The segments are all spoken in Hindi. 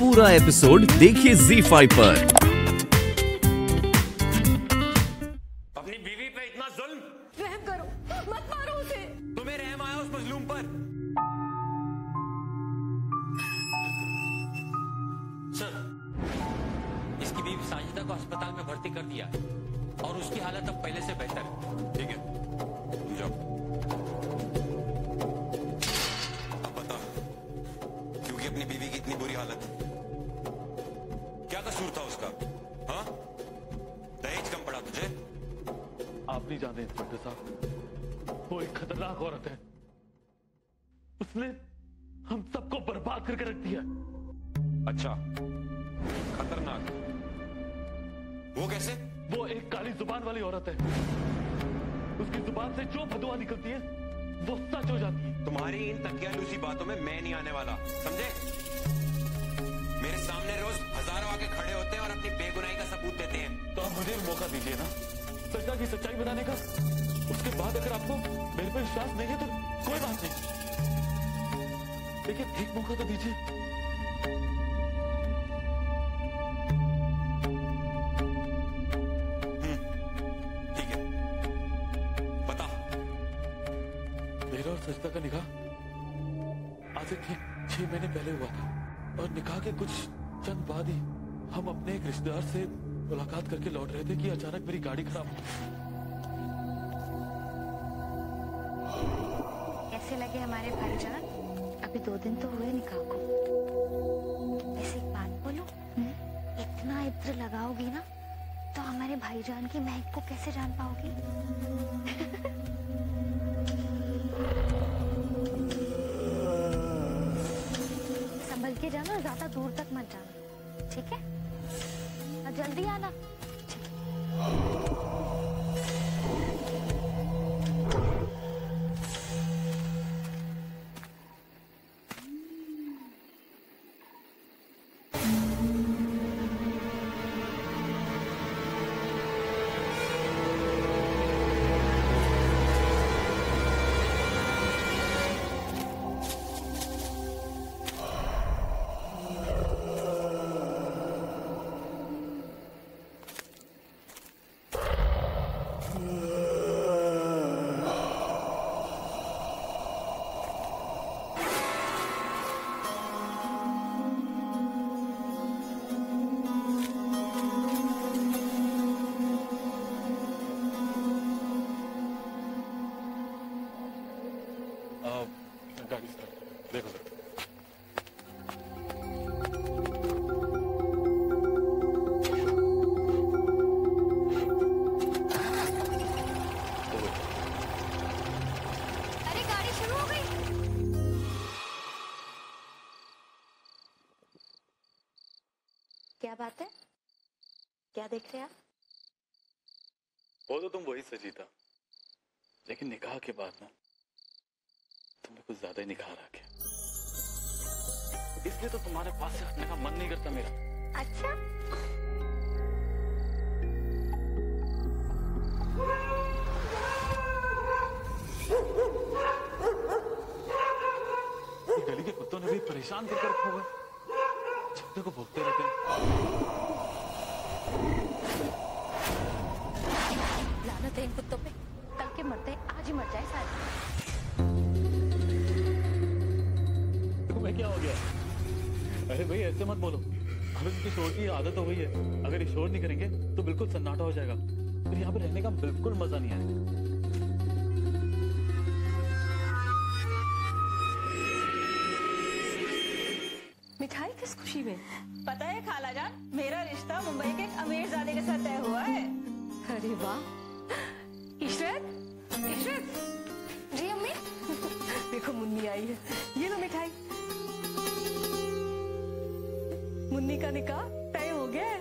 पूरा एपिसोड देखिए ZEE5 पर। अपनी बीवी पे इतना जुल्म, रहम करो, मत मारो उसे। तुम्हें रहम आया उस मजलूम पर? सर, इसकी बीवी साजिदा को अस्पताल में भर्ती कर दिया और उसकी हालत अब पहले से बेहतर है। ठीक है, तुम जाओ। अब बता, क्योंकि अपनी बीवी की इतनी बुरी हालत है, क्या कसूर था उसका? हाँ, दहेज कम पड़ा तुझे? आप नहीं जानते इंस्पेक्टर साहब, वो एक खतरनाक औरत है। उसने हम सबको बर्बाद करके रख दिया। अच्छा, खतरनाक? वो कैसे? वो एक काली जुबान वाली औरत है। उसकी जुबान से जो बदुआ निकलती है वो सच हो जाती है। तुम्हारी इन तकियालूसी बातों में मैं नहीं आने वाला, समझे? मेरे सामने रोज हजारों आके खड़े होते हैं और अपनी बेगुनाही का सबूत देते हैं। तो आप मुझे भी मौका दीजिए ना सच्चा की सच्चाई बताने का। उसके बाद अगर आपको मेरे पे विश्वास नहीं है तो कोई बात नहीं, लेकिन एक मौका तो दीजिए। ठीक है, बता। मेरा और सजदा का निकाह आज से ठीक 6 महीने पहले हुआ था और निकाह के कुछ चंद बाद ही हम अपने एक रिश्तेदार से मुलाकात करके लौट रहे थे कि अचानक मेरी गाड़ी खराब हो गई। कैसे लगे हमारे भाईजान? अभी 2 दिन तो हुए निकाह को। ऐसे एक बात बोलो, इतना इत्र लगाओगी ना तो हमारे भाईजान की महक को कैसे जान पाओगी? संभल के जाना, ज्यादा दूर तक मत जाना, ठीक है? और जल्दी आना। गाड़ी स्टार्ट देखो सर। अरे गाड़ी शुरू हो गई। क्या बात है? क्या देख रहे हैं आप? वो तो तुम वही सजी था, लेकिन निकाह के बाद ना तुमने कुछ ज्यादा ही निखार आ गया, इसलिए तो तुम्हारे पास से हटने का मन नहीं करता मेरा। अच्छा, गली के कुत्तों ने भी परेशान करके रखा हुआ है। जब तक वो भोगते रहते हैं। लानत है इन कुत्तों पे, कल के मरते आज ही मर जाए सारे। तुम्हें क्या हो गया? अरे भाई ऐसे मत बोलो, अब इनकी शोर की आदत हो गई है। अगर ये शोर नहीं करेंगे तो बिल्कुल सन्नाटा हो जाएगा, फिर यहाँ पे रहने का बिल्कुल मजा नहीं आएगा। मिठाई किस खुशी में? पता है खालाजान, मेरा रिश्ता मुंबई के एक अमीरजादे के साथ तय हुआ है। अरे वाह। इशरत, इशरत। जी अम्मी। देखो मुन्नी आई है, ये लो मिठाई। मुन्नी का निकाह तय हो गया है।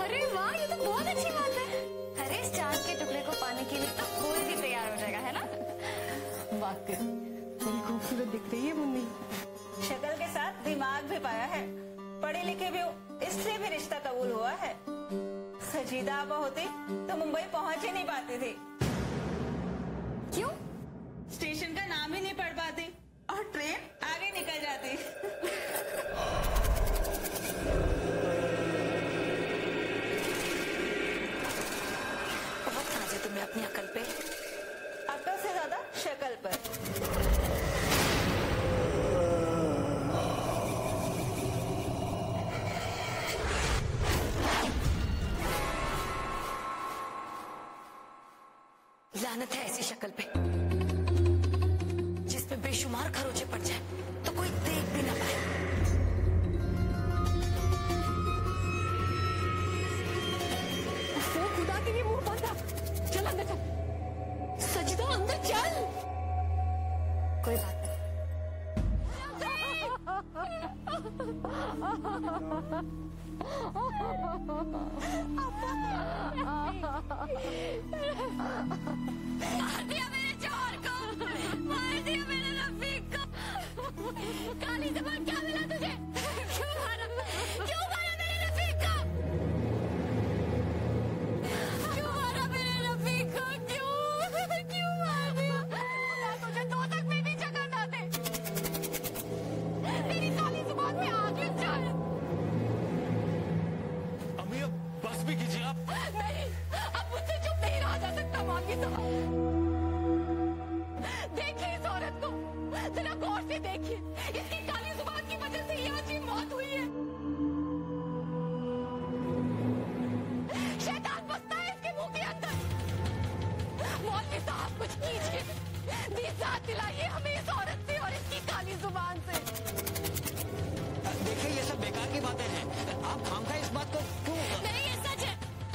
अरे वाह, ये तो बहुत अच्छी बात है। अरे इस चांद के टुकड़े को पाने के लिए तो कोई भी तैयार हो जाएगा, है ना? वाकई बड़ी खूबसूरत दिख रही है मुन्नी। शक्ल के साथ दिमाग भी पाया है, पढ़े लिखे भी हो, इसलिए भी रिश्ता कबूल हुआ है। सजीदा आपा होती तो मुंबई पहुंच ही नहीं पाती थी। क्यों? स्टेशन का नाम ही नहीं पढ़ पाती और ट्रेन आगे निकल जाती। बहुत नाज है तुम्हें अपनी अकल पे। अकल से ज्यादा शक्ल पर। लानत है ऐसी शक्ल पे, जिसपे बेशुमार खरोचे पड़ जाए तो कोई देख भी ना पाए। वो खुदा के लिए मुंह बंद रख। चल अंदर चल। सजिदा अंदर चल। कोई बात नहीं। मार दिया मेरे चोर को, मार दिया मेरे रफीक को। काली जबान क्या मिला तुझे? क्यों मारा मेरे रफीक को? क्यों मारा मेरे रफीक को? क्यों मार दिया? मैं तुझे दो तक में भी जगह ना दे। तेरी काली जुबान में आग लग जाए। अम्मी अब बस भी कीजिए आप। नहीं, अब मुझसे चुप नहीं रहा जा सकता। मांगी तो देखिए इस औरत को, जरा गौर से देखिए। इसकी काली जुबान की वजह से ये अजीब मौत हुई है। शैतान बसता है इसके मुंह के अंदर। मौलवी साहब कुछ कीजिए, निजात दिलाइए हमें इस औरत से और इसकी काली जुबान से। देखिए ये सब बेकार की बातें हैं, आप खामखा इस बात को क्यों? नहीं ये सच है।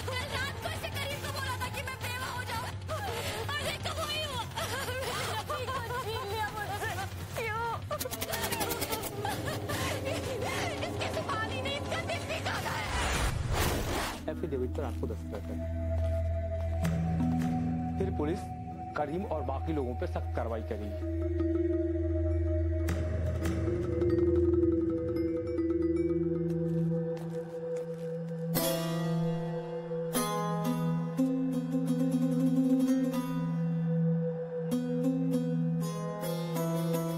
मैं रात को इसे करीब को बोला था कि मैं बेवा हो जाऊं, और देखो वही हुआ। रफीक को छीन लिया मुझसे। क्यों? इसकी जुबान ही नहीं, इसका दिल भी काला है। एफिडेविट पर आपको दस्तखत है। फिर पुलिस करीम और बाकी लोगों पर सख्त कार्रवाई करेगी।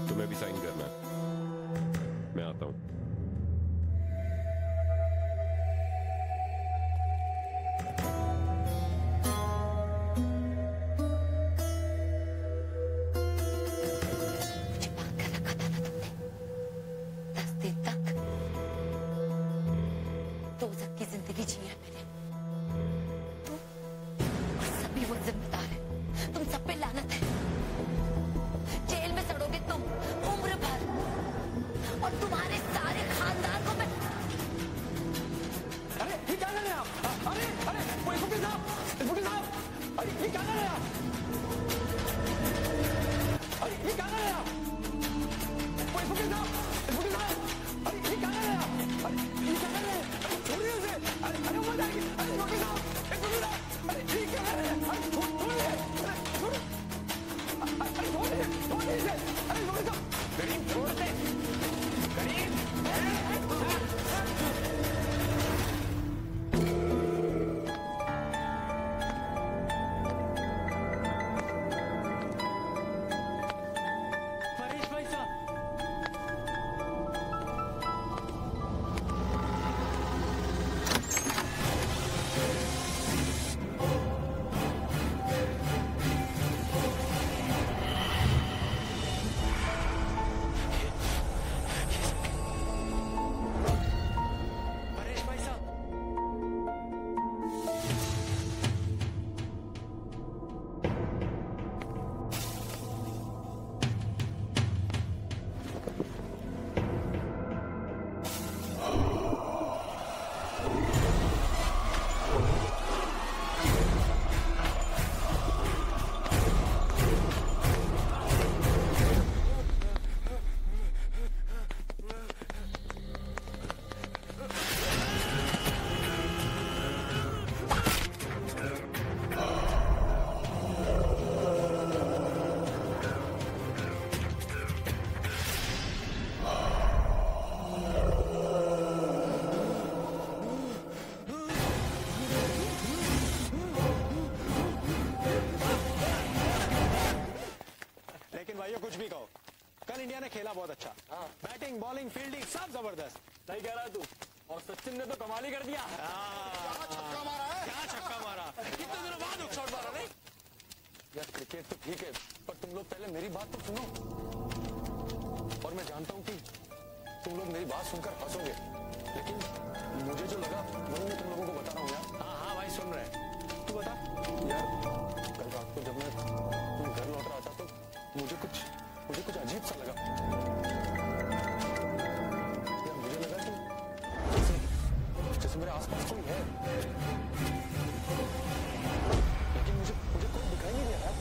तुम्हें भी साइन करना है, मैं आता हूं। कल इंडिया ने खेला बहुत अच्छा। बैटिंग, बॉलिंग, फील्डिंग सब जबरदस्त। सही कह रहा है तू। और सचिन ने तो कमाल ही कर दिया। छक्का मारा है। क्या छक्का मारा? कितने दिनों बाद एक शॉट मारा नहीं? यार क्रिकेट तो ठीक है, पर तुम लोग पहले मेरी बात तो सुनो। और मैं जानता हूँ कि तुम लोग मेरी बात सुनकर हंसोगे, लेकिन मुझे जो लगा वही मैं तुम लोगों को बता रहा हूँ यार। हाँ हाँ भाई सुन रहे हैं। तू बता यार, कल रात को जब मैं तुम घर लौट रहा था तो मुझे कुछ अजीब सा लगा। यार मुझे लगा कि जैसे मेरे आसपास कोई है, लेकिन मुझे कोई दिखाई नहीं दे रहा।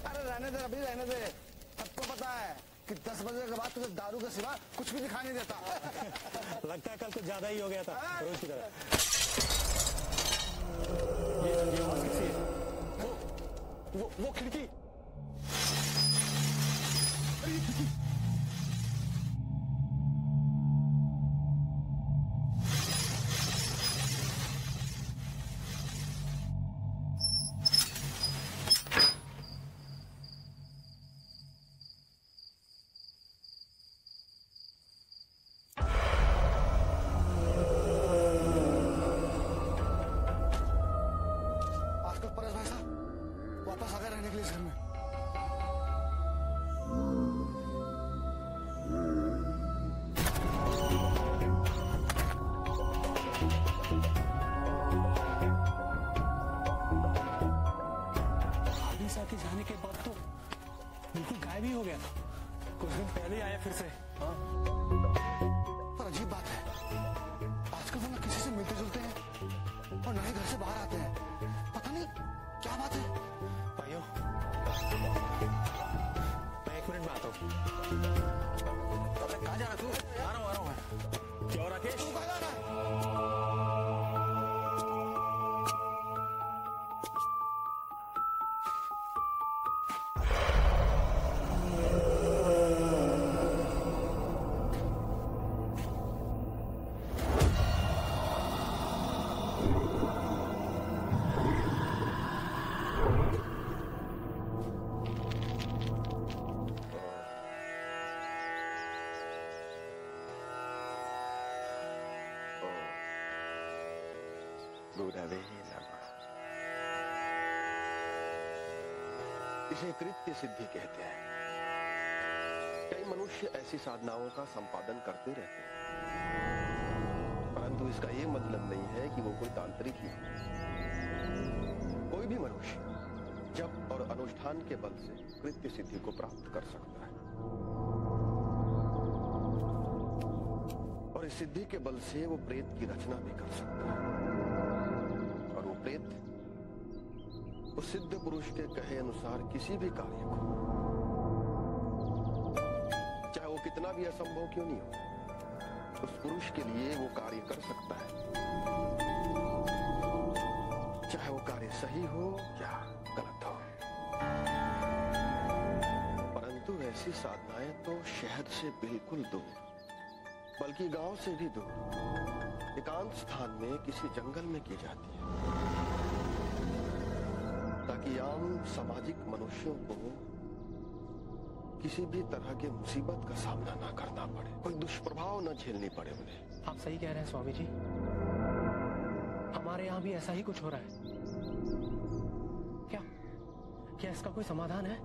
अरे रहने दे अभी, रहने दे। सबको पता है कि 10 बजे के बाद तुझे दारू के सिवा कुछ भी दिखाई नहीं देता। लगता है कल कुछ ज्यादा ही हो गया था रोज की तरह। ये आवाज किसकी है? वो खिड़की। आजकल परेश भाई साहब वापस आ गए रहने के लिए इस घर में। आदिशा के जाने के बाद तो बिल्कुल गायब ही हो गया था। कुछ दिन पहले ही आया फिर से। हाँ पर अजीब बात है, आजकल वो ना किसी से मिलते जुलते हैं और ना ही घर से बाहर आते हैं। पता नहीं क्या बात है। भाइयों मैं 1 मिनट में आता हूँ। कहाँ जा रहा तू? आ रहा हूँ मैं। क्यों राकेश? तू कहाँ जा रहा है? इसे कृत्य सिद्धि कहते हैं। कई मनुष्य ऐसी साधनाओं का संपादन करते रहते हैं, परंतु इसका यह मतलब नहीं है कि वो कोई तांत्रिक ही हो। कोई भी मनुष्य जप और अनुष्ठान के बल से कृत्य सिद्धि को प्राप्त कर सकता है, और इस सिद्धि के बल से वो प्रेत की रचना भी कर सकता है। और वो प्रेत उस सिद्ध पुरुष के कहे अनुसार किसी भी कार्य को, चाहे वो कितना भी असंभव क्यों नहीं हो, उस पुरुष के लिए वो कार्य कर सकता है, चाहे वो कार्य सही हो या गलत हो। परंतु ऐसी साधनाएं तो शहर से बिल्कुल दूर, बल्कि गांव से भी दूर एकांत स्थान में किसी जंगल में की जाती है, ताकि आम सामाजिक मनुष्यों को किसी भी तरह के मुसीबत का सामना ना करना पड़े, कोई दुष्प्रभाव न झेलनी पड़े उन्हें। आप सही कह रहे हैं स्वामी जी, हमारे यहाँ भी ऐसा ही कुछ हो रहा है। क्या इसका कोई समाधान है?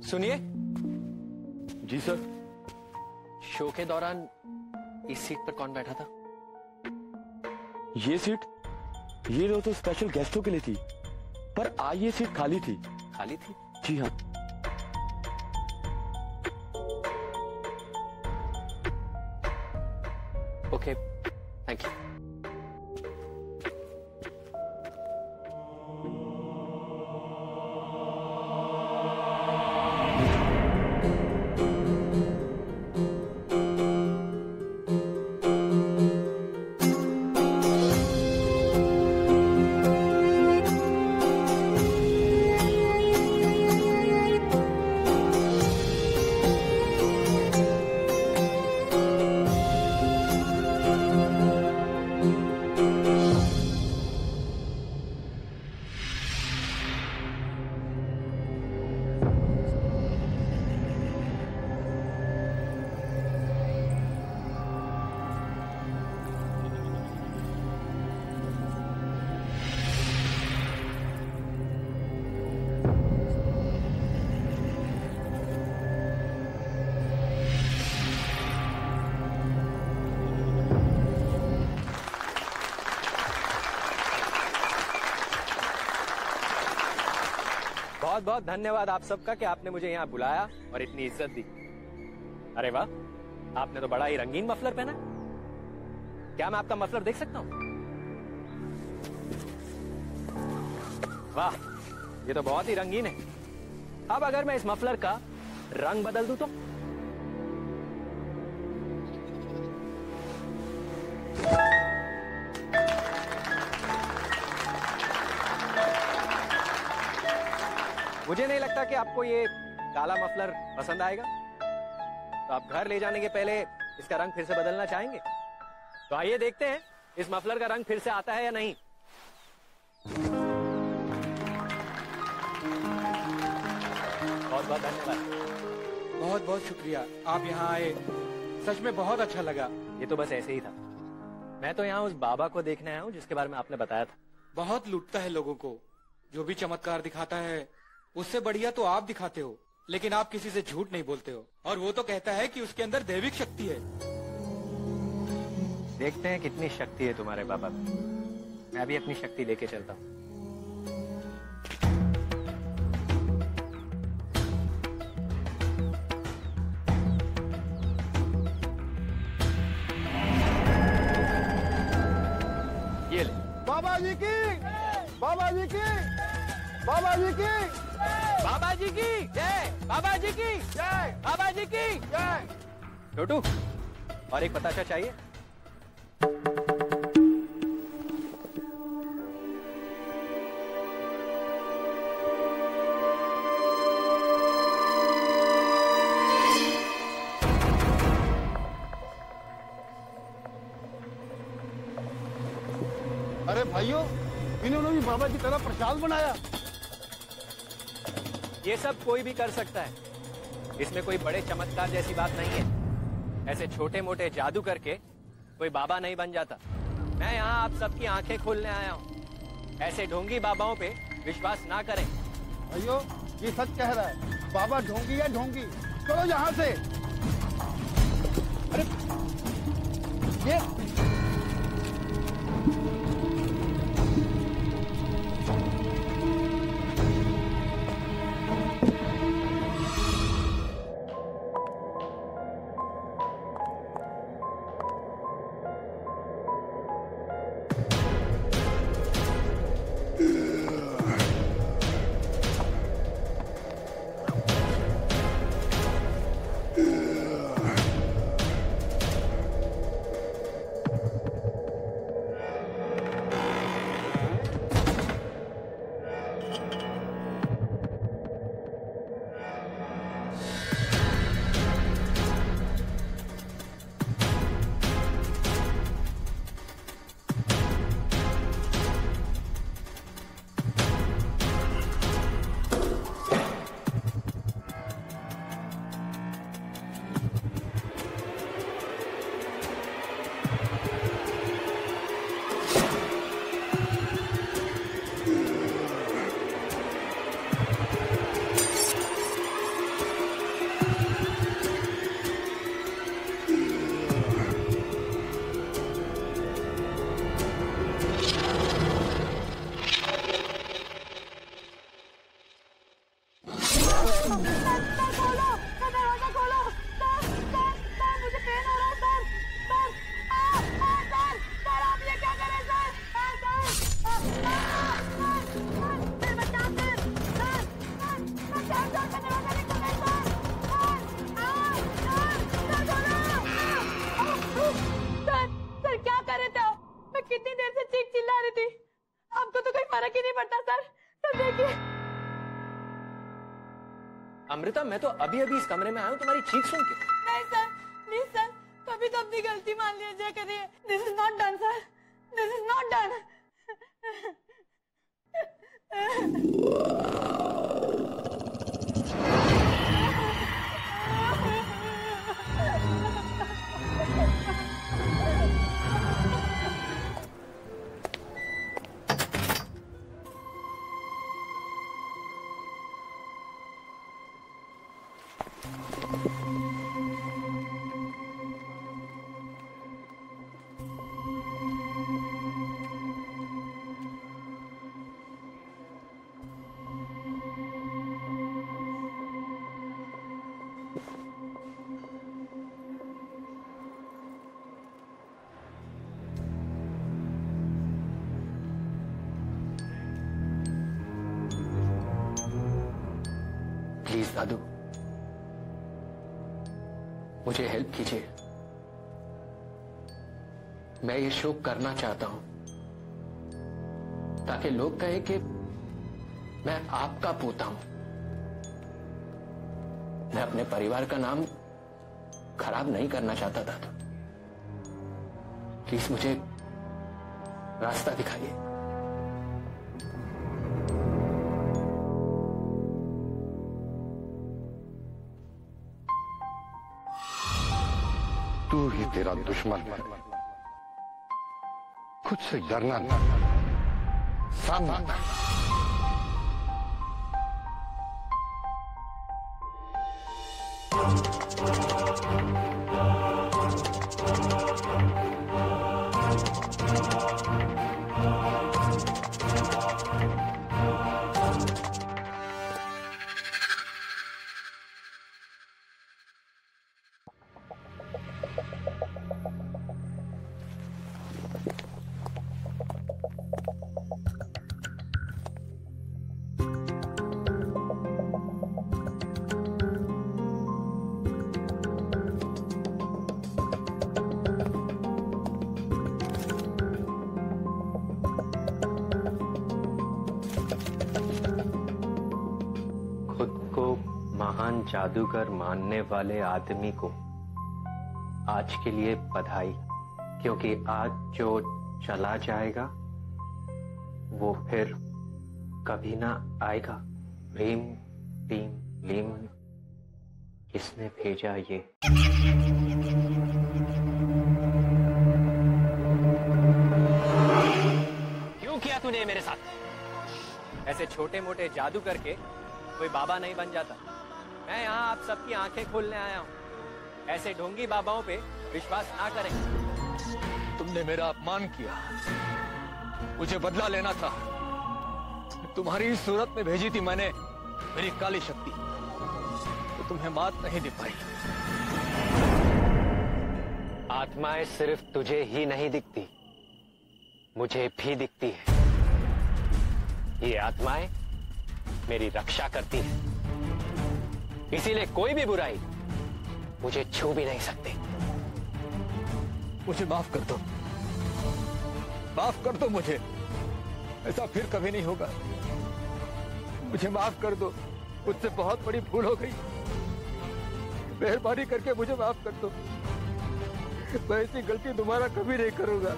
सुनिए। जी सर। शो के दौरान इस सीट पर कौन बैठा था? ये सीट, ये तो स्पेशल गेस्टों के लिए थी, पर आज ये सीट खाली थी। खाली थी? जी हाँ। Okay, thank you. बहुत बहुत धन्यवाद आप सबका कि आपने मुझे यहाँ बुलाया और इतनी इज्जत दी। अरे वाह, आपने तो बड़ा ही रंगीन मफलर पहना। क्या मैं आपका मफलर देख सकता हूँ? वाह, ये तो बहुत ही रंगीन है। अब अगर मैं इस मफलर का रंग बदल दूं तो? मुझे नहीं लगता कि आपको ये काला मफलर पसंद आएगा। तो आप घर ले जाने के पहले इसका रंग फिर से बदलना चाहेंगे? तो आइए देखते हैं इस मफलर का रंग फिर से आता है या नहीं। बहुत बहुत धन्यवाद। बहुत बहुत शुक्रिया, आप यहाँ आए, सच में बहुत अच्छा लगा। ये तो बस ऐसे ही था। मैं तो यहाँ उस बाबा को देखने आया हूँ जिसके बारे में आपने बताया था। बहुत लूटता है लोगों को, जो भी चमत्कार दिखाता है उससे बढ़िया तो आप दिखाते हो, लेकिन आप किसी से झूठ नहीं बोलते हो। और वो तो कहता है कि उसके अंदर दैविक शक्ति है। देखते हैं कितनी शक्ति है तुम्हारे बाबा में। मैं भी अपनी शक्ति लेके चलता हूँ। ये ले। बाबा जी की, बाबा जी की, बाबा जी की, बाबा जी की जय, बाबा जी की जय, बाबा जी की जय। छोटू, और एक बताशा चाहिए? अरे भाइयों, इन्होंने भी बाबा की तरह प्रसाद बनाया। ये सब कोई भी कर सकता है, इसमें कोई बड़े चमत्कार जैसी बात नहीं है। ऐसे छोटे मोटे जादू करके कोई बाबा नहीं बन जाता। मैं यहाँ आप सबकी आंखें खोलने आया हूँ। ऐसे ढोंगी बाबाओं पे विश्वास ना करें। भाइयों, ये सच कह रहा है, बाबा ढोंगी है ढोंगी। चलो यहाँ से। अरे ये अमृता, मैं तो अभी अभी इस कमरे में आया हूँ तुम्हारी चीख सुन के। नहीं सर, प्लीज सर, कभी तो अपनी गलती मान लीजिए करिए। This is not done sir, this is not done. Please दादू, मुझे हेल्प कीजिए। मैं ये शो करना चाहता हूं ताकि लोग कहें कि मैं आपका पोता हूं। मैं अपने परिवार का नाम खराब नहीं करना चाहता दादू। प्लीज मुझे रास्ता दिखाइए। तू ही तेरा दुश्मन है। खुद से डरना नहीं, सामना करना। महान जादूगर मानने वाले आदमी को आज के लिए बधाई, क्योंकि आज जो चला जाएगा वो फिर कभी ना आएगा। रीम टीम लीम, किसने भेजा ये? क्यों किया तूने मेरे साथ? ऐसे छोटे मोटे जादू करके कोई बाबा नहीं बन जाता। मैं यहाँ आप सबकी आंखें खोलने आया हूँ। ऐसे ढोंगी बाबाओं पे विश्वास ना करें। तुमने मेरा अपमान किया, मुझे बदला लेना था। तुम्हारी सूरत में भेजी थी मैंने मेरी काली शक्ति, तो तुम्हें मात नहीं दे पाई। आत्माएं सिर्फ तुझे ही नहीं दिखती, मुझे भी दिखती है। ये आत्माएं मेरी रक्षा करती है, इसीलिए कोई भी बुराई मुझे छू भी नहीं सकती। मुझे माफ कर दो, माफ कर दो मुझे। ऐसा फिर कभी नहीं होगा। मुझे माफ कर दो, मुझसे बहुत बड़ी भूल हो गई। मेहरबानी करके मुझे माफ कर दो। मैं ऐसी गलती दोबारा कभी नहीं करूंगा।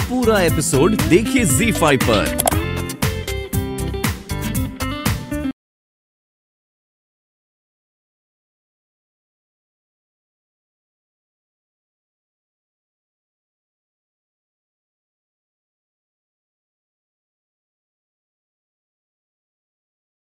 पूरा एपिसोड देखिए ZEE5 पर।